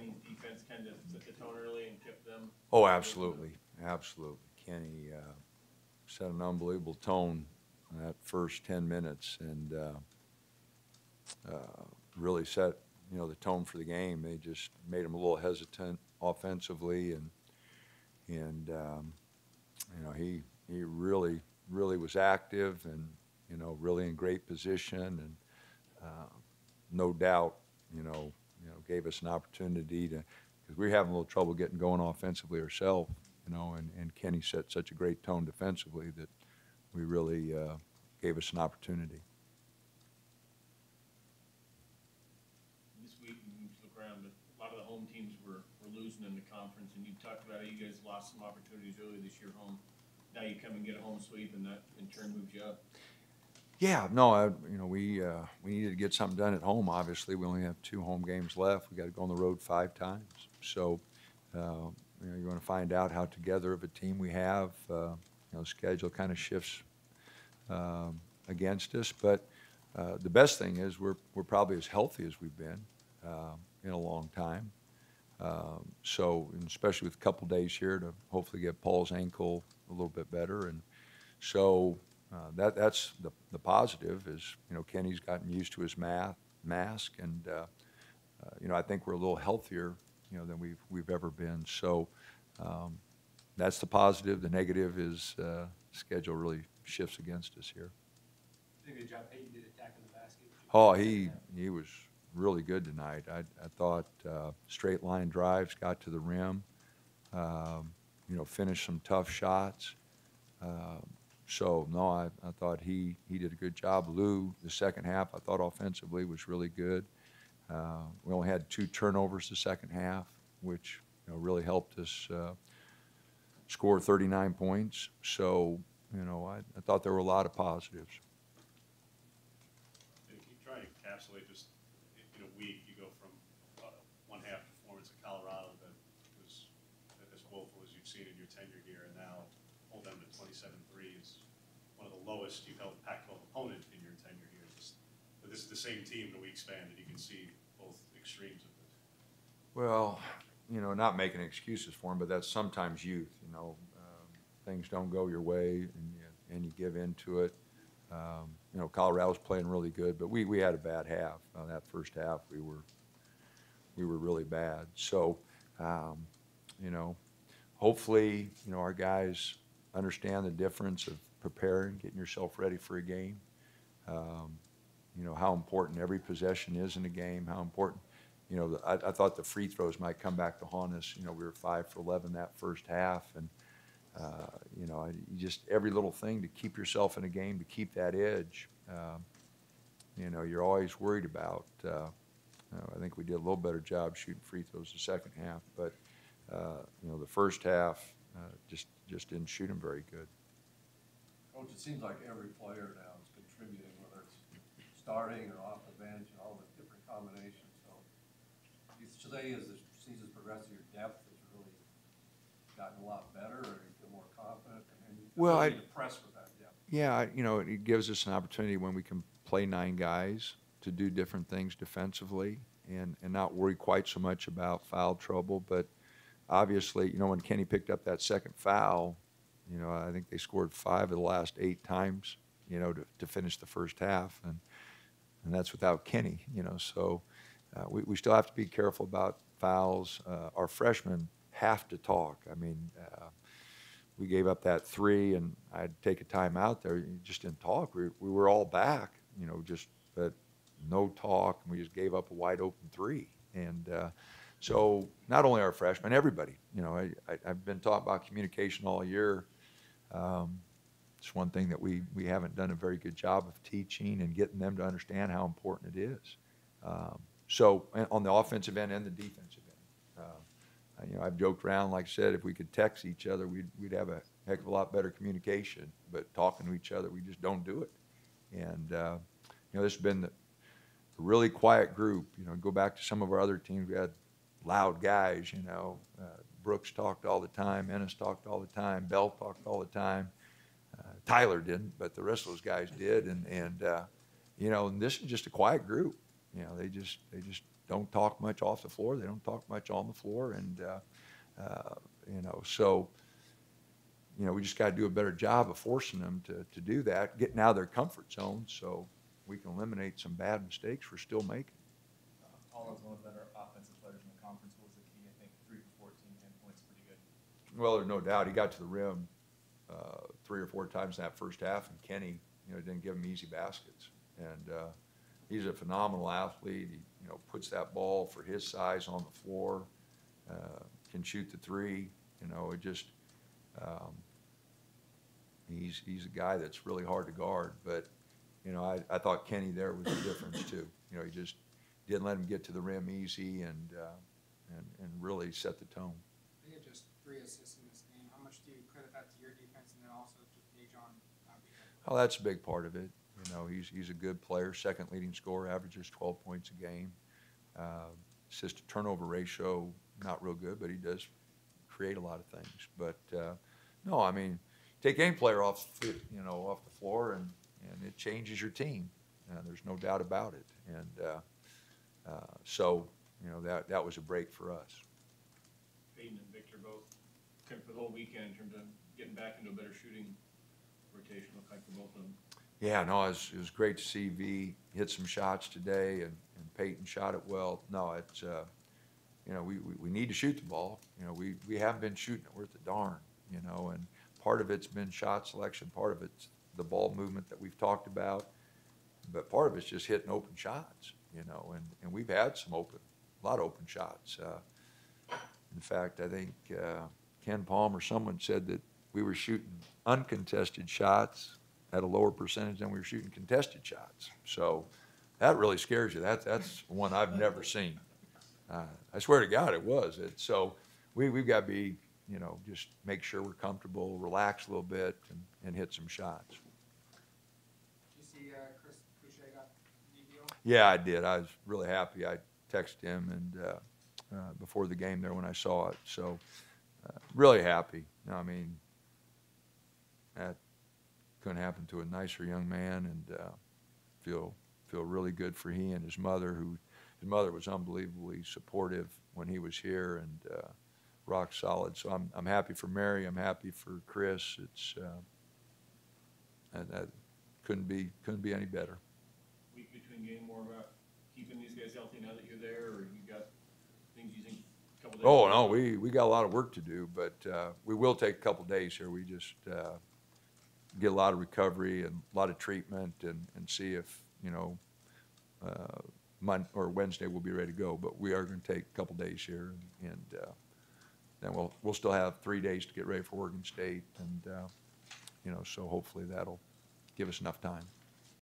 Kenny's defense kind of set the tone early and kept them? Oh, absolutely, absolutely. Kenny set an unbelievable tone in that first 10 minutes and really set, the tone for the game. They just made him a little hesitant offensively, and he really was active and really in great position, and no doubt gave us an opportunity to, because we were having a little trouble getting going offensively ourselves, and Kenny set such a great tone defensively that we really gave us an opportunity. This week, you just look around, but a lot of the home teams were losing in the conference, and you talked about how you guys lost some opportunities earlier this year home. Now you come and get a home sweep, and that in turn moves you up. Yeah, no, we needed to get something done at home. Obviously, we only have 2 home games left. We got to go on the road 5 times. So, you want to find out how together of a team we have. The schedule kind of shifts against us, but the best thing is we're probably as healthy as we've been in a long time. So, and especially with a couple days here to hopefully get Paul's ankle a little bit better, and so. That's the positive is, Kenny's gotten used to his mask, and I think we're a little healthier, than we've ever been. So that's the positive. The negative is schedule really shifts against us here. Did a good job. Peyton did attacking the basket. Oh, he was really good tonight. I thought straight line drives, got to the rim, finished some tough shots. So, no, I thought he did a good job. Lou, the second half, I thought offensively was really good. We only had 2 turnovers the second half, which really helped us score 39 points. So, I thought there were a lot of positives. Can you try and encapsulate just in a week, you go from one half performance in Colorado that was as woeful as you've seen in your tenure here, and now hold them to 27 threes, one of the lowest you've held Pac-12 opponent in your tenure here. But this is the same team in a week span, and you can see both extremes of this. Well, not making excuses for him, but that's sometimes youth. Things don't go your way, and you give into it. Colorado's playing really good, but we had a bad half. That first half, we were really bad. So, hopefully, our guys understand the difference of preparing, getting yourself ready for a game. How important every possession is in a game. How important, I thought the free throws might come back to haunt us. We were 5 for 11 that first half, and just every little thing to keep yourself in a game, to keep that edge. You're always worried about. I think we did a little better job shooting free throws the second half, but the first half just didn't shoot them very good. Coach, it seems like every player now is contributing, whether it's starting or off the bench and all the different combinations. So you say as the season's progressed, your depth has really gotten a lot better, or you feel more confident, and you Well, feel impressed with that depth. Yeah, it gives us an opportunity when we can play 9 guys to do different things defensively and not worry quite so much about foul trouble. But obviously, when Kenny picked up that second foul, I think they scored 5 of the last 8 times, to finish the first half, and that's without Kenny, So we still have to be careful about fouls. Our freshmen have to talk. I mean, we gave up that 3, and I'd take a timeout there. You just didn't talk. We were all back, but no talk, and we just gave up a wide open 3. And so not only our freshmen, everybody. I've been talking about communication all year. It's one thing that we haven't done a very good job of teaching and getting them to understand how important it is. So on the offensive end and the defensive end. I've joked around, like I said, if we could text each other, we'd have a heck of a lot better communication. But talking to each other, we just don't do it. And this has been a really quiet group. Go back to some of our other teams. We had loud guys. Brooks talked all the time. Ennis talked all the time. Bell talked all the time. Tyler didn't, but the rest of those guys did. And this is just a quiet group. They just don't talk much off the floor. They don't talk much on the floor, and you know, so you know, we just got to do a better job of forcing them to do that, getting out of their comfort zone, so we can eliminate some bad mistakes we're still making. All of one of the better offensive players in the conference. What was the key? I think 3 for 14, 10 points, pretty good. Well, there's no doubt he got to the rim 3 or 4 times in that first half, and Kenny, you know, didn't give him easy baskets. And he's a phenomenal athlete. He, you know, puts that ball for his size on the floor, can shoot the 3. You know, it just he's a guy that's really hard to guard. But you know, I thought Kenny there was the difference too. You know, he just didn't let him get to the rim easy, and really set the tone. They had just 3 assists in this game. How much do you credit that to your defense, and then also just Dejon? Oh, that's a big part of it. You know, he's a good player, second leading scorer, averages 12 points a game. Assist to turnover ratio, not real good, but he does create a lot of things. But no, I mean, take any player off the floor, and it changes your team. There's no doubt about it. And so, you know, that was a break for us. Peyton and Victor both kind of for the whole weekend in terms of getting back into a better shooting rotation, looked like for both of them. Yeah, no, it was great to see V hit some shots today, and Peyton shot it well. No, it's, you know, we need to shoot the ball. You know, we haven't been shooting it worth a darn, you know, and part of it's been shot selection, part of it's the ball movement that we've talked about, but part of it's just hitting open shots, you know, and we've had a lot of open shots. In fact, I think Ken Palm or someone said that we were shooting uncontested shots at a lower percentage than we were shooting contested shots. So that really scares you. That's one I've never seen. I swear to God, it was. So we've got to be, you know, just make sure we're comfortable, relax a little bit, and hit some shots. Did you see Chris Boucher got DBO? Yeah, I did. I was really happy. I texted him and before the game there when I saw it. So really happy. I mean, that couldn't happen to a nicer young man, and feel really good for he and his mother, his mother was unbelievably supportive when he was here, and rock solid. So I'm happy for Mary. I'm happy for Chris. It's and that couldn't be any better. Week between game, more about keeping these guys healthy now that you're there, or you got things you think a couple days? Oh no, we got a lot of work to do, but we will take a couple days here. We just get a lot of recovery and a lot of treatment, and see if, you know, Monday or Wednesday we'll be ready to go. But we are going to take a couple days here, and then we'll still have 3 days to get ready for Oregon State, and you know, so hopefully that'll give us enough time.